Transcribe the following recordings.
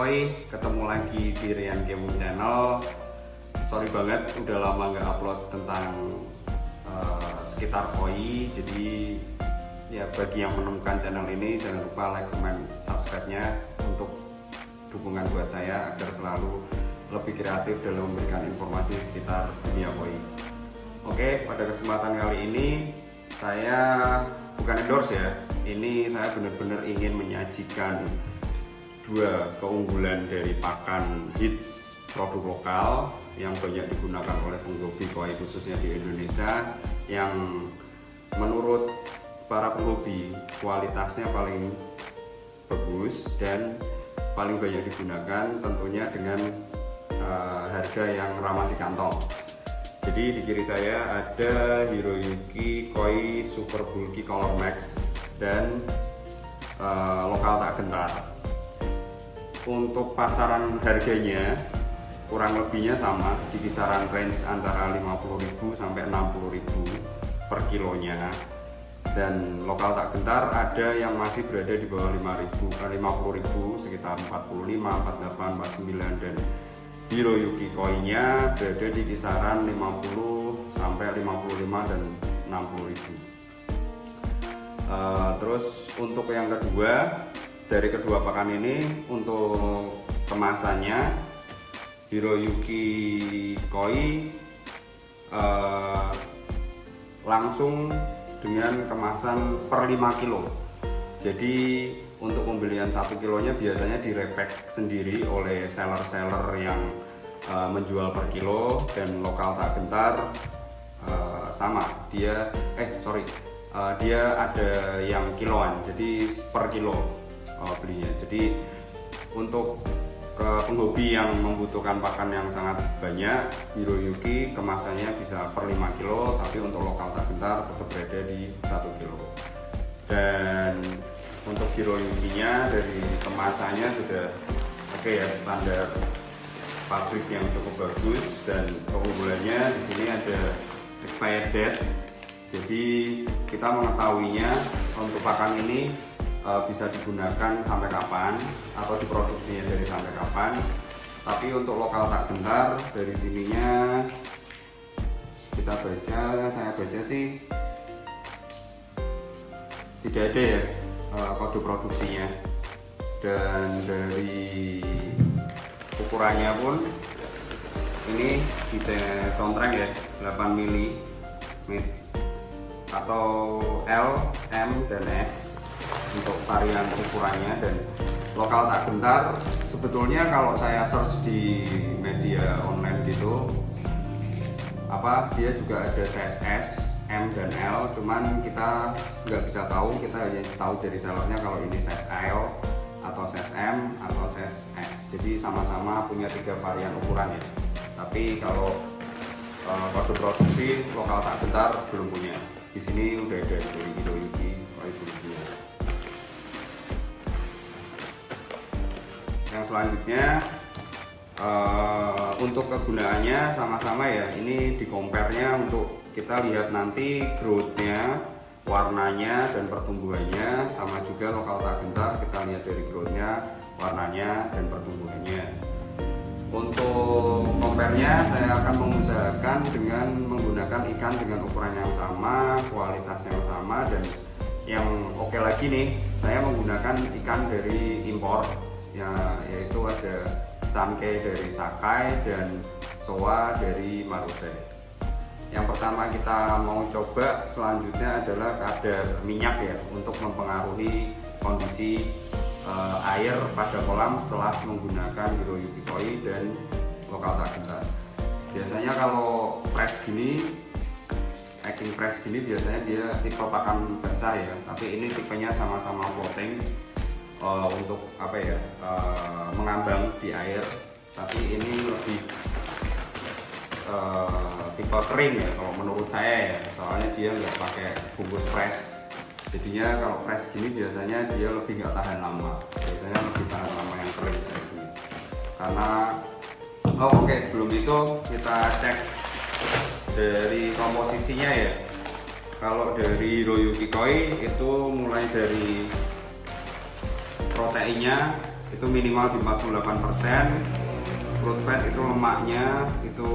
Koi, ketemu lagi di Rian Gaming Channel. Sorry banget udah lama nggak upload tentang sekitar koi. Jadi ya bagi yang menemukan channel ini jangan lupa like, comment, subscribe-nya untuk dukungan buat saya agar selalu lebih kreatif dalam memberikan informasi sekitar dunia koi. Oke, pada kesempatan kali ini saya bukan endorse ya. Ini saya benar-benar ingin menyajikan dua keunggulan dari pakan hits produk lokal yang banyak digunakan oleh penghobi koi khususnya di Indonesia, yang menurut para penghobi kualitasnya paling bagus dan paling banyak digunakan, tentunya dengan harga yang ramah di kantong. Jadi di kiri saya ada Hiroyuki Koi Super Bulky Color Max dan lokal tak gentar. Untuk pasaran harganya kurang lebihnya sama, di kisaran range antara 50.000 sampai 60.000 per kilonya. Dan lokal tak gentar ada yang masih berada di bawah 50.000 sekitar 45, 48, 49, dan Hiroyuki Koi-nya berada di kisaran 50 sampai 55 dan 60.000. Terus untuk yang kedua, dari kedua pakan ini, untuk kemasannya Hiroyuki Koi langsung dengan kemasan per 5 kilo. Jadi untuk pembelian 1 kilonya biasanya direpek sendiri oleh seller-seller yang menjual per kilo, dan lokal tak gentar sama, dia ada yang kiloan, jadi per kilo belinya. Jadi untuk penghobi yang membutuhkan pakan yang sangat banyak, Hiroyuki kemasannya bisa per 5 kilo, tapi untuk lokal tak gentar tetap berada di 1 kilo. Dan untuk Hiroyuki-nya dari kemasannya sudah oke ya, standar pabrik yang cukup bagus, dan keunggulannya di sini ada expired date. Jadi kita mengetahuinya untuk pakan ini bisa digunakan sampai kapan atau diproduksinya dari sampai kapan. Tapi untuk lokal tak gentar, dari sininya kita baca, saya baca sih tidak ada ya kode produksinya, dan dari ukurannya pun ini bisa contreng ya, 8 mm atau L, M, dan S untuk varian ukurannya. Dan lokal tak gentar sebetulnya kalau saya search di media online gitu, dia juga ada size S, M, dan L, cuman kita nggak bisa tahu, kita hanya tahu dari sellernya kalau ini size L atau size M atau size S. Jadi sama-sama punya 3 varian ukuran ya, tapi kalau kode produksi lokal tak gentar belum punya. Di sini udah ada dari Hiroyuki Koi Bulky-nya. Yang selanjutnya untuk kegunaannya sama-sama ya, ini di compare-nya untuk kita lihat nanti growth-nya, warnanya, dan pertumbuhannya. Sama juga lokal tak gentar, kita lihat dari growth-nya, warnanya, dan pertumbuhannya. Untuk compare-nya saya akan mengusahakan dengan menggunakan ikan dengan ukuran yang sama, kualitas yang sama, dan yang oke lagi nih, saya menggunakan ikan dari impor ya, yaitu ada Sankei dari Sakai dan Showa dari Marube. Yang pertama kita mau coba selanjutnya adalah kadar minyak ya, untuk mempengaruhi kondisi air pada kolam setelah menggunakan Hiroyuki Koi dan lokal tak gentar. Biasanya kalau press gini, packing press gini, biasanya dia tipe pakan basah ya, tapi ini tipenya sama-sama floating untuk mengambang di air. Tapi ini lebih tipe kering ya kalau menurut saya ya, soalnya dia nggak pakai bungkus press. Jadinya kalau press gini biasanya dia lebih nggak tahan lama, biasanya lebih tahan lama yang kering kayak gini. Karena sebelum itu kita cek dari komposisinya ya. Kalau dari Hiroyuki Koi itu mulai dari proteinnya itu minimal di 48%. Fruit fat itu lemaknya itu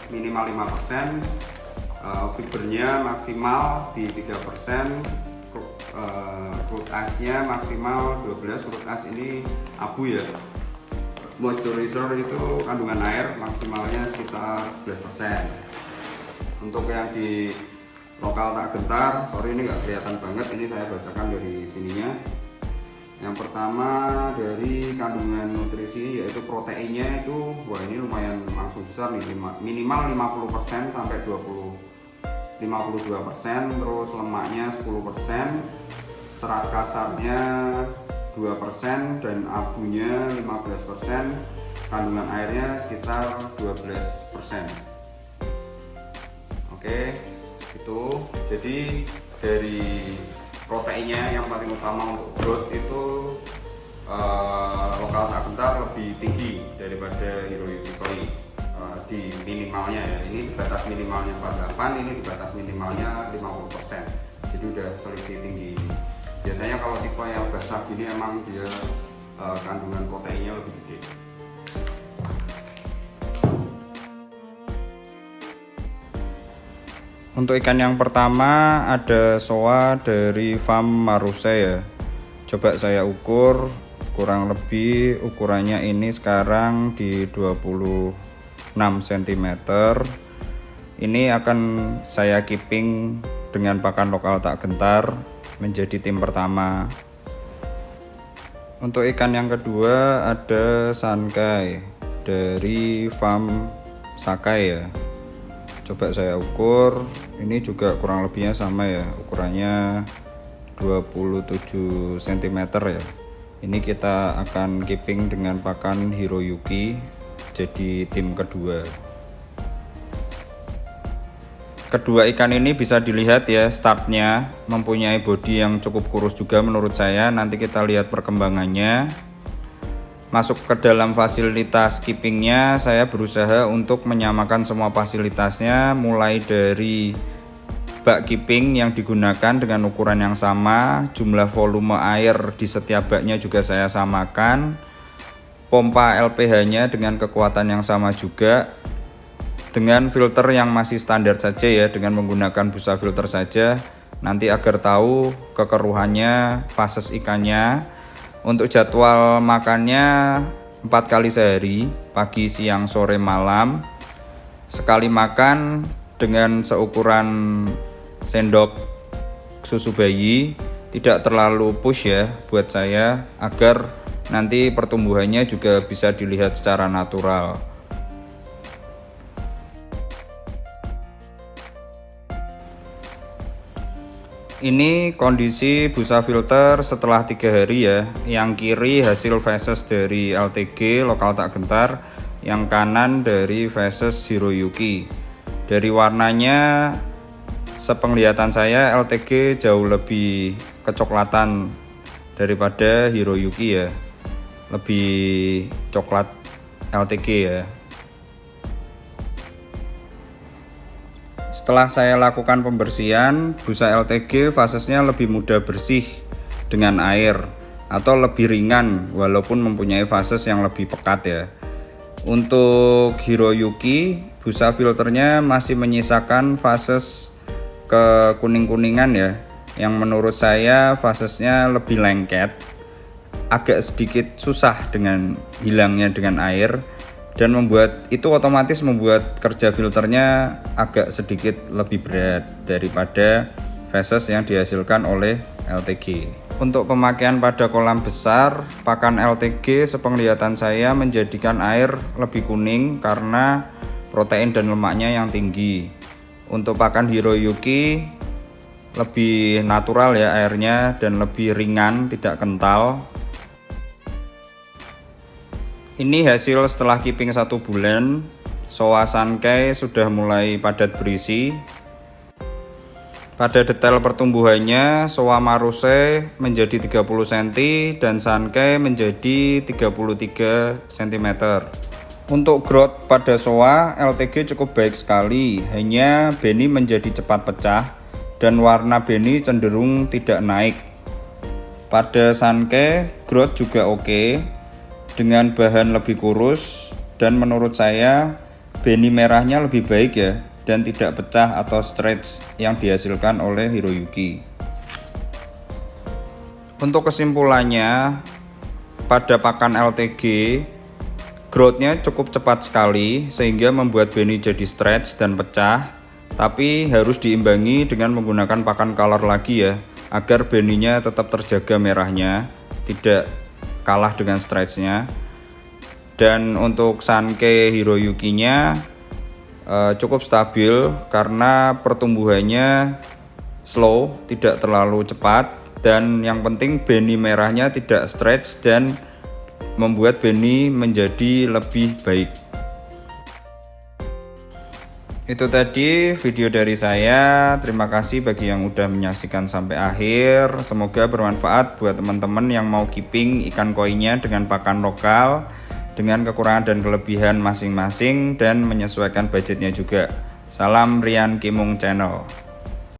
minimal 5%, fibernya maksimal di 3%, fruit ice-nya maksimal 12. Fruit ice ini abu ya. Moisturizer itu kandungan air maksimalnya sekitar 11%. Untuk yang di lokal tak gentar, sorry ini nggak kelihatan banget, ini saya bacakan dari sininya. Yang pertama dari kandungan nutrisi yaitu proteinnya itu, wah ini lumayan langsung besar nih, minimal 50% sampai 52%, terus lemaknya 10%, serat kasarnya 2% dan abunya 15%, kandungan airnya sekitar 12%. Oke, itu jadi dari proteinnya yang paling utama untuk growth itu lokal tak gentar lebih tinggi daripada Hiroyuki Koi di minimalnya ya. Ini di batas minimalnya 48, ini di batas minimalnya 50%, jadi udah selisih tinggi. Biasanya kalau tipe yang basah gini emang dia kandungan proteinnya lebih gede. Untuk ikan yang pertama ada soa dari farm Maruse ya. Coba saya ukur, kurang lebih ukurannya ini sekarang di 26 cm. Ini akan saya keeping dengan pakan lokal tak gentar menjadi tim pertama. Untuk ikan yang kedua ada Sankai dari farm Sakai ya. Coba saya ukur, ini juga kurang lebihnya sama ya, ukurannya 27 cm ya. Ini kita akan keeping dengan pakan Hiroyuki jadi tim kedua. Kedua ikan ini bisa dilihat ya, startnya mempunyai bodi yang cukup kurus juga menurut saya. Nanti kita lihat perkembangannya. Masuk ke dalam fasilitas keepingnya, saya berusaha untuk menyamakan semua fasilitasnya, mulai dari bak keeping yang digunakan dengan ukuran yang sama, jumlah volume air di setiap baknya juga saya samakan, pompa LPH-nya dengan kekuatan yang sama juga, dengan filter yang masih standar saja ya, dengan menggunakan busa filter saja, nanti agar tahu kekeruhannya, fases ikannya. Untuk jadwal makannya 4 kali sehari, pagi, siang, sore, malam. Sekali makan dengan seukuran sendok susu bayi, tidak terlalu push ya buat saya, agar nanti pertumbuhannya juga bisa dilihat secara natural. Ini kondisi busa filter setelah 3 hari ya. Yang kiri hasil feses dari LTG lokal tak gentar, yang kanan dari feses Hiroyuki. Dari warnanya, sepenglihatan saya LTG jauh lebih kecoklatan daripada Hiroyuki ya, lebih coklat LTG ya. Setelah saya lakukan pembersihan, busa LTG fasesnya lebih mudah bersih dengan air atau lebih ringan walaupun mempunyai fases yang lebih pekat ya. Untuk Hiroyuki, busa filternya masih menyisakan fases ke kuning-kuningan ya, yang menurut saya fasesnya lebih lengket, agak sedikit susah dengan hilangnya dengan air, dan otomatis membuat kerja filternya agak sedikit lebih berat daripada fases yang dihasilkan oleh LTG. Untuk pemakaian pada kolam besar, pakan LTG sepenglihatan saya menjadikan air lebih kuning karena protein dan lemaknya yang tinggi. Untuk pakan Hiroyuki lebih natural ya airnya, dan lebih ringan, tidak kental. Ini hasil setelah keeping 1 bulan. Soa Sankai sudah mulai padat berisi. Pada detail pertumbuhannya, Soa Maruse menjadi 30 cm dan Sankai menjadi 33 cm. Untuk growth pada Soa, LTG cukup baik sekali, hanya beni menjadi cepat pecah dan warna beni cenderung tidak naik. Pada Sankey growth juga oke, dengan bahan lebih kurus, dan menurut saya beni merahnya lebih baik ya, dan tidak pecah atau stretch yang dihasilkan oleh Hiroyuki. Untuk kesimpulannya, pada pakan LTG growthnya cukup cepat sekali sehingga membuat beni jadi stretch dan pecah, tapi harus diimbangi dengan menggunakan pakan color lagi ya, agar beninya tetap terjaga merahnya, tidak kalah dengan stretchnya. Dan untuk Sankey Hiroyuki-nya cukup stabil karena pertumbuhannya slow, tidak terlalu cepat, dan yang penting beni merahnya tidak stretch dan membuat beni menjadi lebih baik. Itu tadi video dari saya. Terima kasih bagi yang udah menyaksikan sampai akhir. Semoga bermanfaat buat teman-teman yang mau keeping ikan koinya dengan pakan lokal, dengan kekurangan dan kelebihan masing-masing, dan menyesuaikan budgetnya juga. Salam Rian Kimung Channel.